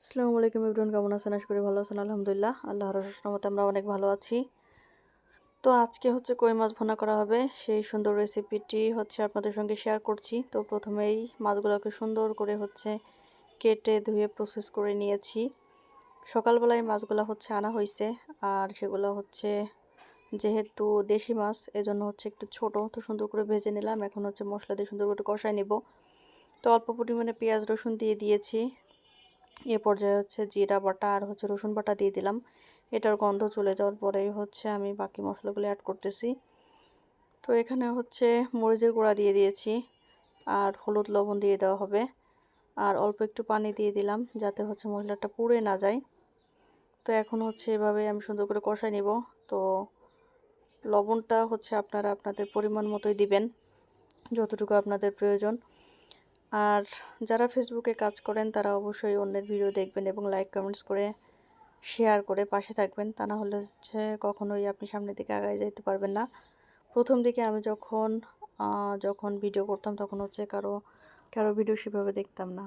আসসালামু আলাইকুম এভরিওয়ান, কেমন আছেন? আশা করি ভালো আছেন। আলহামদুলিল্লাহ, আল্লাহর অশেষ রহমতে আমরা অনেক ভালো আছি। তো আজকে হচ্ছে কই মাছ ভুনা করা হবে। সেই সুন্দর রেসিপিটি হচ্ছে আপনাদের সঙ্গে শেয়ার করছি। তো প্রথমেই মাছগুলোকে সুন্দর করে হচ্ছে কেটে ধুয়ে প্রসেস করে নিয়েছি। সকালবেলায় মাছগুলো হচ্ছে আনা হয়েছে, আর সেগুলো হচ্ছে যেহেতু দেশি মাছ এজন্য হচ্ছে একটু ছোট। তো সুন্দর করে ভেজে নিলাম। এখন হচ্ছে মশলা দিয়ে সুন্দর করে কষায় নেব। তো অল্প পরিমাণে পেঁয়াজ রসুন দিয়ে দিয়েছি। এ পর্যায়ে হচ্ছে জিরা বাটা আর হচ্ছে রসুন বাটা দিয়ে দিলাম। এটার গন্ধ চলে যাওয়ার পরেই হচ্ছে আমি বাকি মশলাগুলো অ্যাড করতেছি। তো এখানে হচ্ছে মরিচের গুঁড়া দিয়ে দিয়েছি, আর হলুদ লবণ দিয়ে দেওয়া হবে, আর অল্প একটু পানি দিয়ে দিলাম যাতে হচ্ছে মশলাটা পুড়ে না যায়। তো এখন হচ্ছে এভাবে আমি সুন্দর করে কষাই নিব। তো লবণটা হচ্ছে আপনারা আপনাদের পরিমাণ মতোই দিবেন, যতটুকু আপনাদের প্রয়োজন। আর যারা ফেসবুকে কাজ করেন তারা অবশ্যই অন্যের ভিডিও দেখবেন এবং লাইক কমেন্টস করে শেয়ার করে পাশে থাকবেন। তা না হলে হচ্ছে কখনোই আপনি সামনের দিকে আগায় যেতে পারবেন না। প্রথম দিকে আমি যখন ভিডিও করতাম তখন হচ্ছে কারো ভিডিও সেভাবে দেখতাম না।